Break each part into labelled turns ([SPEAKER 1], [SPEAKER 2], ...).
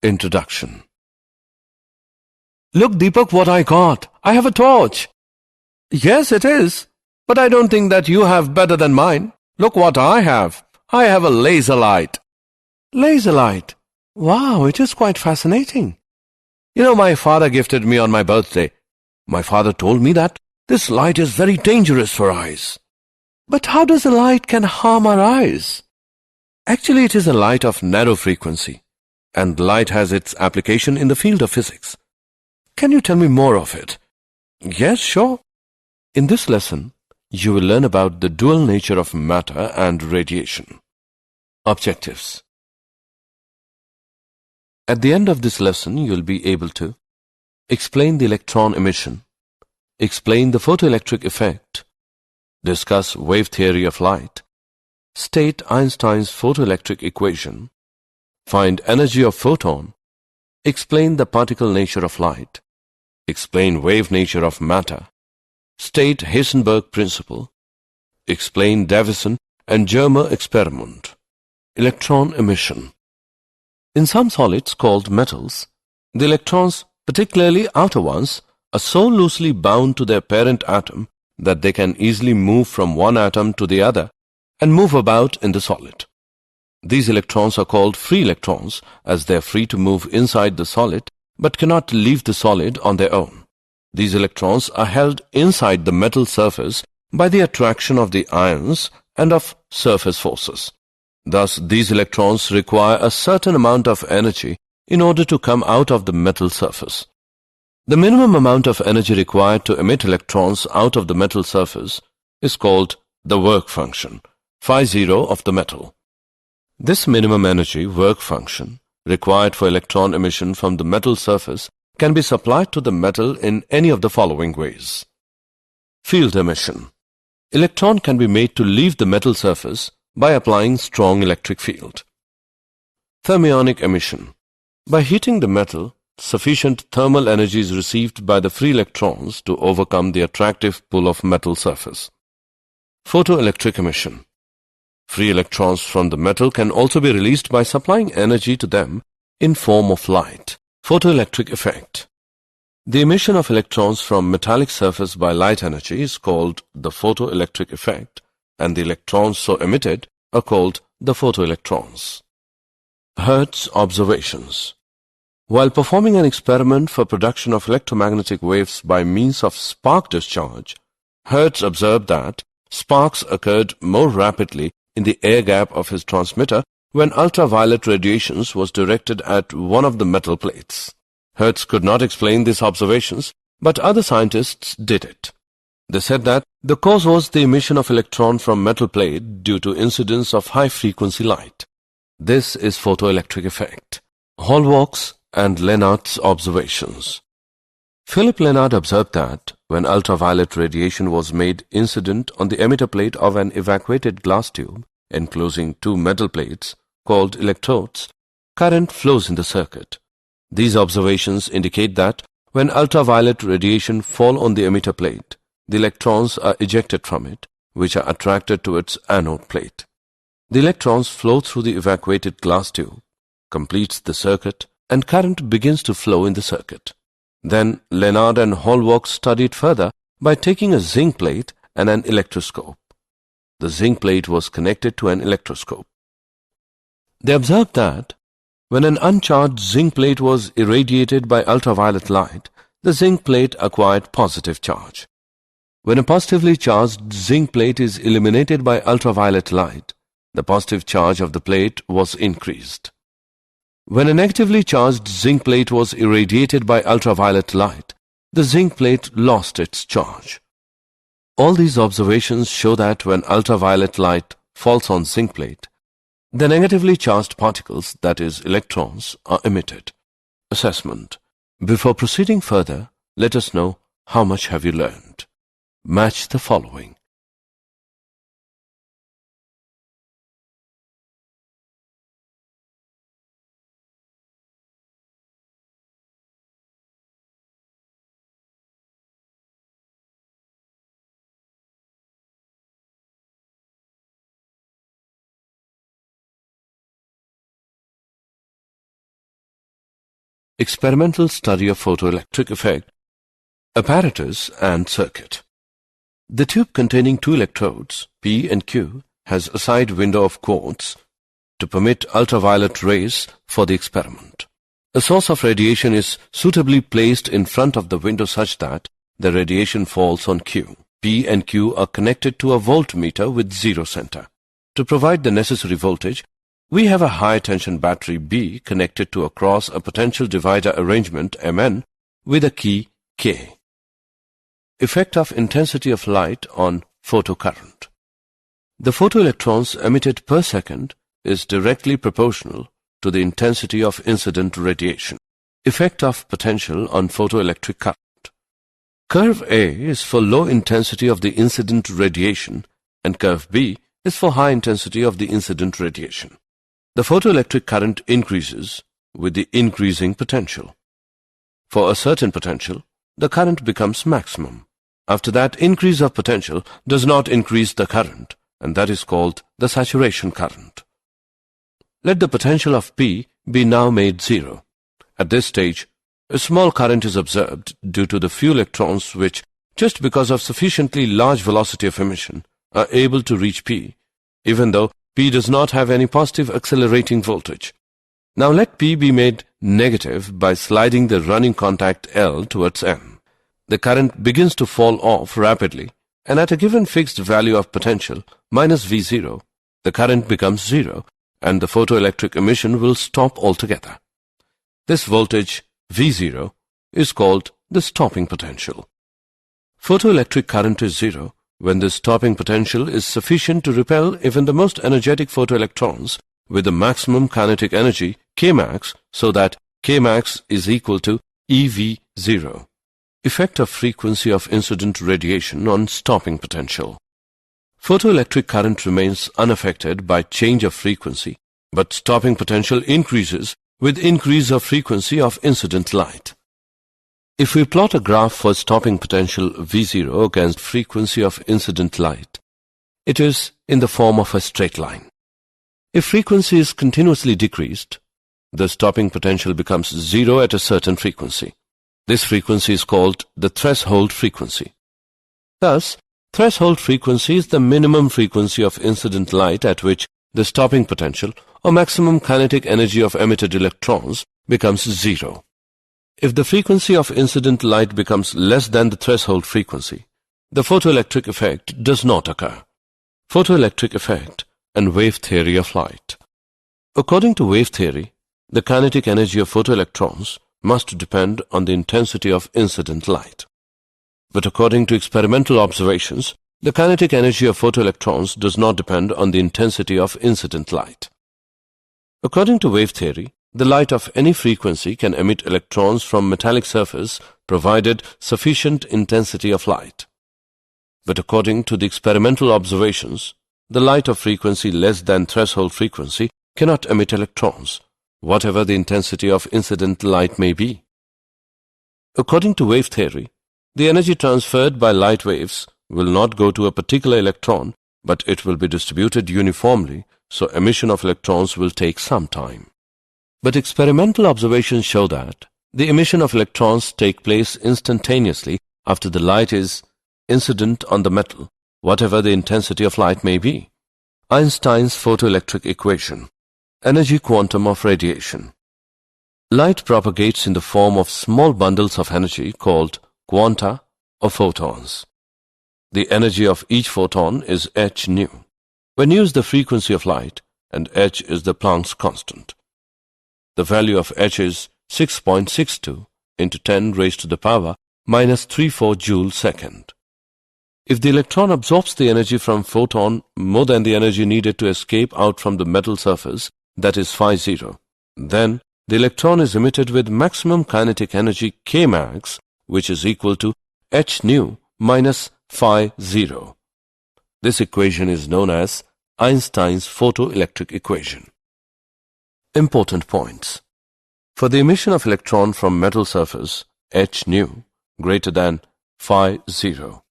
[SPEAKER 1] Introduction. Look, Deepak, what I got. I have a torch. Yes, it is. But I don't think that you have better than mine. Look what I have. I have a laser light. Laser light? Wow, it is quite fascinating. You know, my father gifted me on my birthday. My father told me that this light is very dangerous for eyes. But how does a light can harm our eyes? Actually, it is a light of narrow frequency, and light has its application in the field of physics. Can you tell me more of it? Yes, sure. In this lesson, you will learn about the dual nature of matter and radiation. Objectives. At the end of this lesson, you will be able to explain the electron emission, explain the photoelectric effect, discuss wave theory of light, state Einstein's photoelectric equation, find energy of photon, explain the particle nature of light, explain wave nature of matter, state Heisenberg principle, explain Davison and Germer experiment. Electron emission. In some solids called metals, the electrons, particularly outer ones, are so loosely bound to their parent atom that they can easily move from one atom to the other and move about in the solid. These electrons are called free electrons as they are free to move inside the solid but cannot leave the solid on their own. These electrons are held inside the metal surface by the attraction of the ions and of surface forces. Thus, these electrons require a certain amount of energy in order to come out of the metal surface. The minimum amount of energy required to emit electrons out of the metal surface is called the work function, phi0 of the metal. This minimum energy work function required for electron emission from the metal surface can be supplied to the metal in any of the following ways. Field emission. Electron can be made to leave the metal surface by applying strong electric field. Thermionic emission. By heating the metal, sufficient thermal energy is received by the free electrons to overcome the attractive pull of metal surface. Photoelectric emission. Free electrons from the metal can also be released by supplying energy to them in form of light. Photoelectric effect. The emission of electrons from metallic surface by light energy is called the photoelectric effect, and the electrons so emitted are called the photoelectrons. Hertz observations. While performing an experiment for production of electromagnetic waves by means of spark discharge, Hertz observed that sparks occurred more rapidly in the air gap of his transmitter when ultraviolet radiations was directed at one of the metal plates. Hertz could not explain these observations, but other scientists did it. They said that the cause was the emission of electron from metal plate due to incidence of high-frequency light. This is photoelectric effect. Hallwalk's and Lenard's observations. Philip Lenard observed that when ultraviolet radiation was made incident on the emitter plate of an evacuated glass tube enclosing two metal plates called electrodes, current flows in the circuit. These observations indicate that when ultraviolet radiation fall on the emitter plate, the electrons are ejected from it, which are attracted to its anode plate. The electrons flow through the evacuated glass tube, completes the circuit, and current begins to flow in the circuit. Then Lenard and Hallwalk studied further by taking a zinc plate and an electroscope. The zinc plate was connected to an electroscope. They observed that when an uncharged zinc plate was irradiated by ultraviolet light, the zinc plate acquired positive charge. When a positively charged zinc plate is illuminated by ultraviolet light, the positive charge of the plate was increased. When a negatively charged zinc plate was irradiated by ultraviolet light, the zinc plate lost its charge. All these observations show that when ultraviolet light falls on zinc plate, the negatively charged particles, that is, electrons, are emitted. Assessment. Before proceeding further, let us know how much have you learned. Match the following. experimental study of photoelectric effect, apparatus and circuit. The tube containing two electrodes, P and Q, has a side window of quartz to permit ultraviolet rays for the experiment. A source of radiation is suitably placed in front of the window such that the radiation falls on Q. P and Q are connected to a voltmeter with zero center. To provide the necessary voltage, we have a high-tension battery B connected to across a potential divider arrangement Mn with a key K. Effect of intensity of light on photocurrent. The photoelectrons emitted per second is directly proportional to the intensity of incident radiation. Effect of potential on photoelectric current. Curve A is for low intensity of the incident radiation and curve B is for high intensity of the incident radiation. The photoelectric current increases with the increasing potential. For a certain potential, the current becomes maximum. After that, increase of potential does not increase the current, and that is called the saturation current. Let the potential of P be now made zero. At this stage, a small current is observed due to the few electrons which, just because of sufficiently large velocity of emission, are able to reach P, even though P does not have any positive accelerating voltage. Now let P be made negative by sliding the running contact L towards M. The current begins to fall off rapidly, and at a given fixed value of potential, minus V0, the current becomes zero, and the photoelectric emission will stop altogether. This voltage, V0, is called the stopping potential. Photoelectric current is zero when the stopping potential is sufficient to repel even the most energetic photoelectrons with the maximum kinetic energy, Kmax, so that Kmax is equal to EV0. Effect of frequency of incident radiation on stopping potential. Photoelectric current remains unaffected by change of frequency, but stopping potential increases with increase of frequency of incident light. If we plot a graph for stopping potential V0 against frequency of incident light, it is in the form of a straight line. If frequency is continuously decreased, the stopping potential becomes zero at a certain frequency. This frequency is called the threshold frequency. Thus, threshold frequency is the minimum frequency of incident light at which the stopping potential or maximum kinetic energy of emitted electrons becomes zero. If the frequency of incident light becomes less than the threshold frequency, the photoelectric effect does not occur. Photoelectric effect and wave theory of light. According to wave theory, the kinetic energy of photoelectrons must depend on the intensity of incident light. But according to experimental observations, the kinetic energy of photoelectrons does not depend on the intensity of incident light. According to wave theory, the light of any frequency can emit electrons from metallic surface provided sufficient intensity of light. But according to the experimental observations, the light of frequency less than threshold frequency cannot emit electrons, whatever the intensity of incident light may be. According to wave theory, the energy transferred by light waves will not go to a particular electron, but it will be distributed uniformly, so emission of electrons will take some time. But experimental observations show that the emission of electrons take place instantaneously after the light is incident on the metal, whatever the intensity of light may be. Einstein's photoelectric equation. Energy quantum of radiation. Light propagates in the form of small bundles of energy called quanta or photons. The energy of each photon is h nu, where nu is the frequency of light and h is the Planck's constant. The value of h is 6.62 into 10 raised to the power minus 34 joule second. If the electron absorbs the energy from photon more than the energy needed to escape out from the metal surface, that is phi 0, then the electron is emitted with maximum kinetic energy Kmax, which is equal to h nu minus phi 0. This equation is known as Einstein's photoelectric equation. Important points. For the emission of electron from metal surface, h nu greater than phi 0.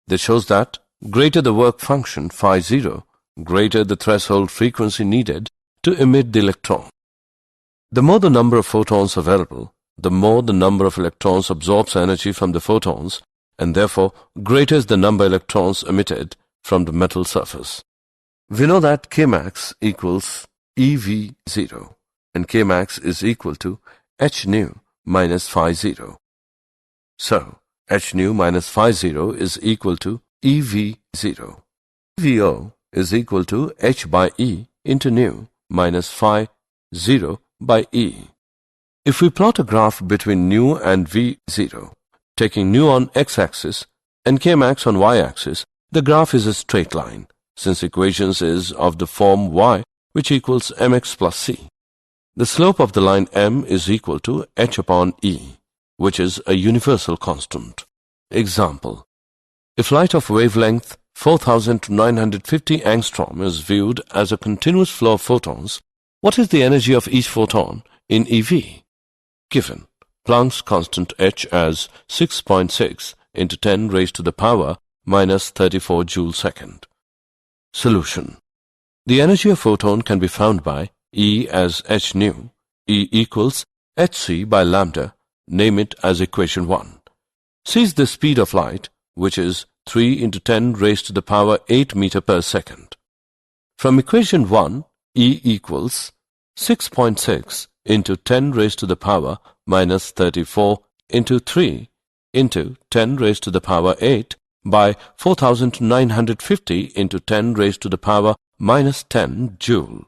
[SPEAKER 1] This shows that greater the work function phi 0, greater the threshold frequency needed to emit the electron. The more the number of photons available, the more the number of electrons absorbs energy from the photons, and therefore greater is the number of electrons emitted from the metal surface. We know that Kmax equals EV0 and Kmax is equal to h nu minus phi 0. So, h nu minus phi 0 is equal to EV0. EVO is equal to h by E into nu minus phi 0 by E. If we plot a graph between nu and V0, taking nu on x-axis and Kmax on y-axis, the graph is a straight line, since equations is of the form y, which equals mx plus c. The slope of the line m is equal to h upon E, which is a universal constant. Example: if light of wavelength 4000 to 950 angstrom is viewed as a continuous flow of photons, what is the energy of each photon in EV? Given Planck's constant h as 6.6 into 10 raised to the power minus 34 joule second. Solution: the energy of photon can be found by E as h nu, E equals hc by lambda, name it as equation 1. C is the speed of light, which is 3 into 10 raised to the power 8 meter per second. From equation 1, E equals 6.6 into 10 raised to the power minus 34 into 3 into 10 raised to the power 8 by 4950 into 10 raised to the power minus 10 joule.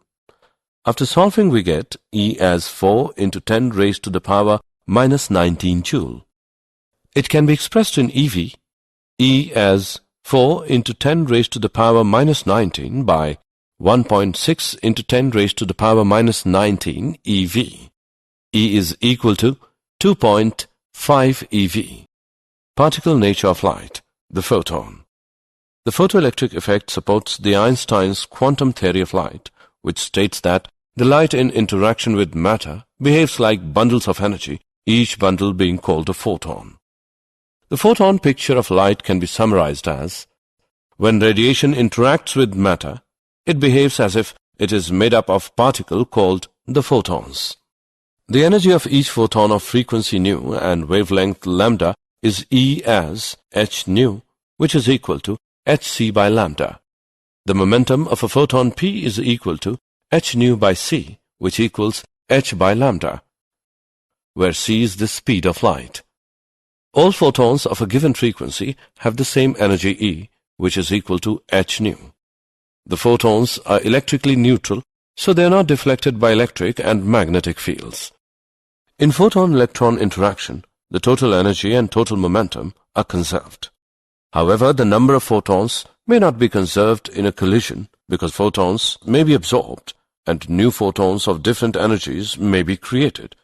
[SPEAKER 1] After solving, we get E as 4 into 10 raised to the power minus 19 joule. It can be expressed in EV, E as 4 into 10 raised to the power minus 19 by 1.6 into 10 raised to the power minus 19 EV. E is equal to 2.5 EV. Particle nature of light, the photon. The photoelectric effect supports the Einstein's quantum theory of light, which states that the light in interaction with matter behaves like bundles of energy, each bundle being called a photon. The photon picture of light can be summarized as: when radiation interacts with matter, it behaves as if it is made up of particles called the photons. The energy of each photon of frequency nu and wavelength lambda is E as h nu, which is equal to hc by lambda. The momentum of a photon P is equal to h nu by c, which equals h by lambda, where c is the speed of light. All photons of a given frequency have the same energy E, which is equal to h nu. The photons are electrically neutral, so they are not deflected by electric and magnetic fields. In photon-electron interaction, the total energy and total momentum are conserved. However, the number of photons may not be conserved in a collision because photons may be absorbed and new photons of different energies may be created,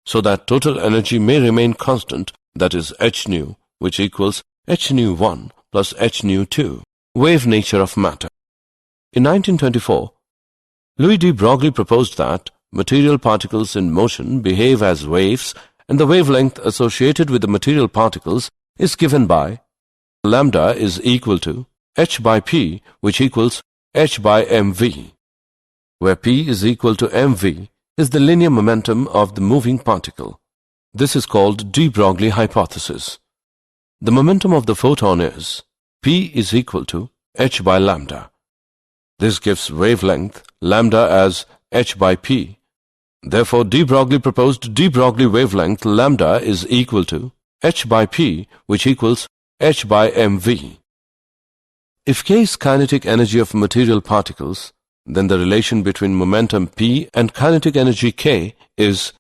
[SPEAKER 1] so that total energy may remain constant, that is h nu, which equals h nu 1 plus h nu 2, wave nature of matter. In 1924, Louis de Broglie proposed that material particles in motion behave as waves, and the wavelength associated with the material particles is given by lambda is equal to h by p, which equals h by mv, where p is equal to mv is the linear momentum of the moving particle. This is called de Broglie hypothesis. The momentum of the photon is p is equal to h by lambda. This gives wavelength lambda as h by p. Therefore, de Broglie proposed de Broglie wavelength lambda is equal to h by p, which equals h by mv. If k is kinetic energy of material particles, then the relation between momentum p and kinetic energy k is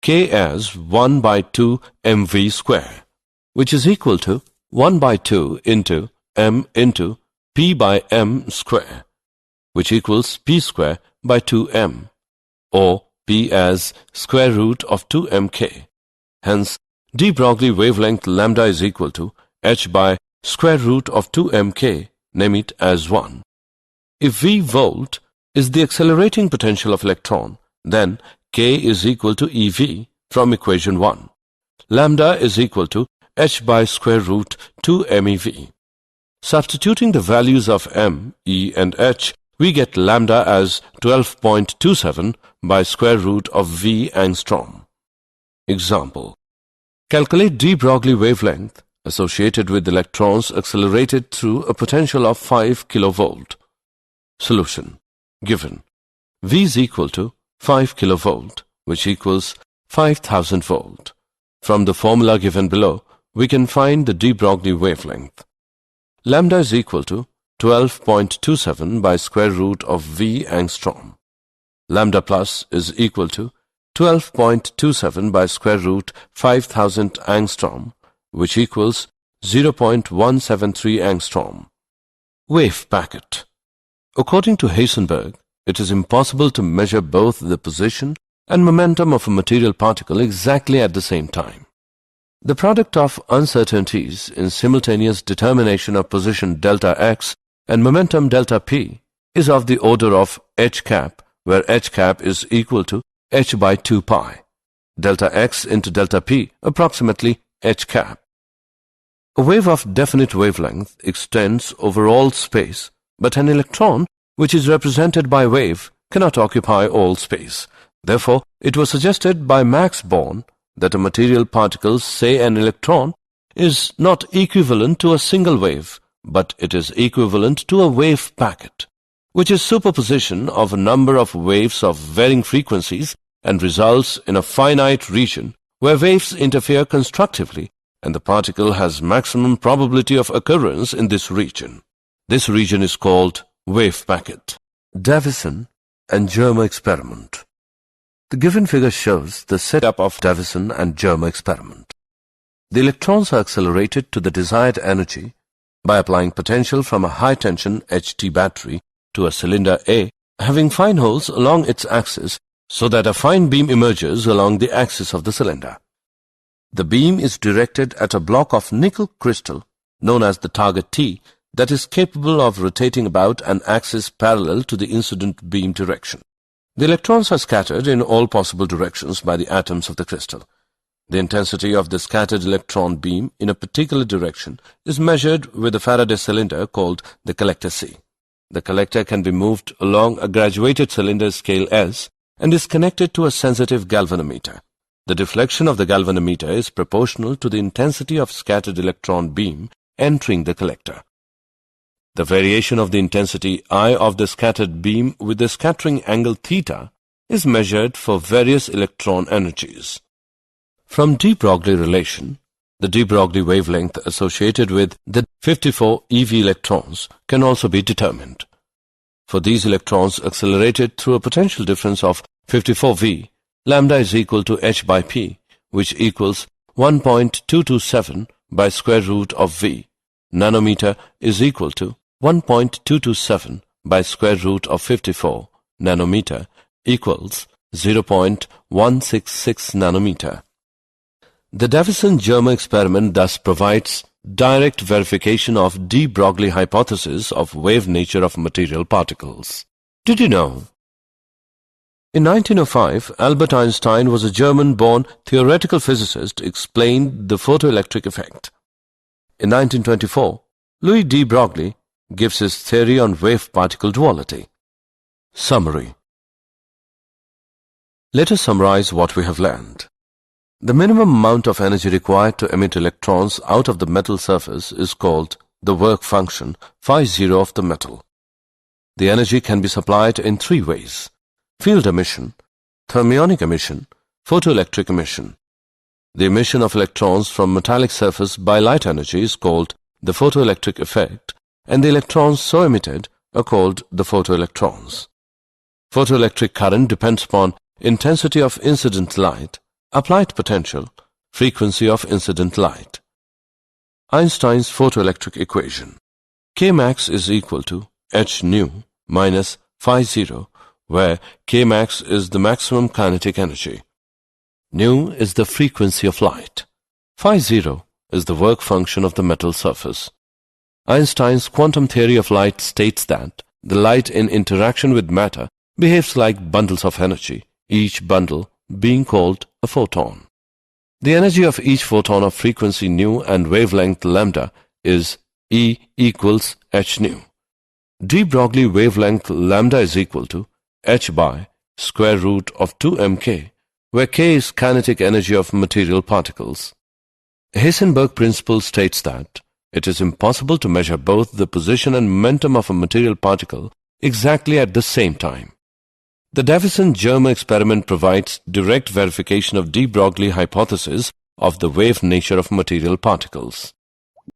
[SPEAKER 1] k as 1 by 2 mv square, which is equal to 1 by 2 into m into p by m square, which equals p square by 2m, or p as square root of 2mk. Hence, de Broglie wavelength lambda is equal to h by square root of 2mk, name it as 1. If V volt is the accelerating potential of electron, then k is equal to EV from equation 1. Lambda is equal to h by square root 2 mev. Substituting the values of m, e and h we get lambda as 12.27 by square root of V angstrom. Example. Calculate de Broglie wavelength associated with electrons accelerated through a potential of 5 kilovolt. Solution. Given. V is equal to 5 kilovolt, which equals 5000 volt. From the formula given below, we can find the de Broglie wavelength. Lambda is equal to 12.27 by square root of V angstrom. Lambda plus is equal to 12.27 by square root 5000 angstrom, which equals 0.173 angstrom. Wave packet. According to Heisenberg, it is impossible to measure both the position and momentum of a material particle exactly at the same time. The product of uncertainties in simultaneous determination of position delta x and momentum delta p is of the order of h cap, where h cap is equal to h by 2 pi, delta x into delta p approximately h cap. A wave of definite wavelength extends over all space, but an electron, which is represented by wave, cannot occupy all space. Therefore, it was suggested by Max Born that a material particle, say an electron, is not equivalent to a single wave, but it is equivalent to a wave packet, which is superposition of a number of waves of varying frequencies and results in a finite region where waves interfere constructively and the particle has maximum probability of occurrence in this region. This region is called wave packet. Davison and Germer experiment. The given figure shows the setup of Davison and Germer experiment. The electrons are accelerated to the desired energy by applying potential from a high-tension HT battery to a cylinder A having fine holes along its axis so that a fine beam emerges along the axis of the cylinder. The beam is directed at a block of nickel crystal known as the target T that is capable of rotating about an axis parallel to the incident beam direction. The electrons are scattered in all possible directions by the atoms of the crystal. The intensity of the scattered electron beam in a particular direction is measured with a Faraday cylinder called the collector C. The collector can be moved along a graduated cylinder scale S and is connected to a sensitive galvanometer. The deflection of the galvanometer is proportional to the intensity of scattered electron beam entering the collector. The variation of the intensity I of the scattered beam with the scattering angle theta is measured for various electron energies. From de Broglie relation, the de Broglie wavelength associated with the 54 eV electrons can also be determined. For these electrons accelerated through a potential difference of 54 V, lambda is equal to h by p, which equals 1.227 by square root of V. Nanometer is equal to 1.227 by square root of 54 nanometer equals 0.166 nanometer. The Davison-Germer experiment thus provides direct verification of de Broglie hypothesis of wave nature of material particles. Did you know? In 1905, Albert Einstein was a German-born theoretical physicist who explained the photoelectric effect. In 1924, Louis de Broglie gives his theory on wave-particle duality. Summary. Let us summarize what we have learned. The minimum amount of energy required to emit electrons out of the metal surface is called the work function phi0 of the metal. The energy can be supplied in three ways: field emission, thermionic emission, photoelectric emission. The emission of electrons from metallic surface by light energy is called the photoelectric effect, and the electrons so emitted are called the photoelectrons. Photoelectric current depends upon intensity of incident light, applied potential, frequency of incident light. Einstein's photoelectric equation. Kmax is equal to h nu minus phi0, where Kmax is the maximum kinetic energy. Nu is the frequency of light. Phi0 is the work function of the metal surface. Einstein's quantum theory of light states that the light in interaction with matter behaves like bundles of energy, each bundle being called a photon. The energy of each photon of frequency nu and wavelength lambda is E equals h nu. de Broglie wavelength lambda is equal to h by square root of 2mk, where k is kinetic energy of material particles. Heisenberg principle states that it is impossible to measure both the position and momentum of a material particle exactly at the same time. The Davison-Germer experiment provides direct verification of de Broglie hypothesis of the wave nature of material particles.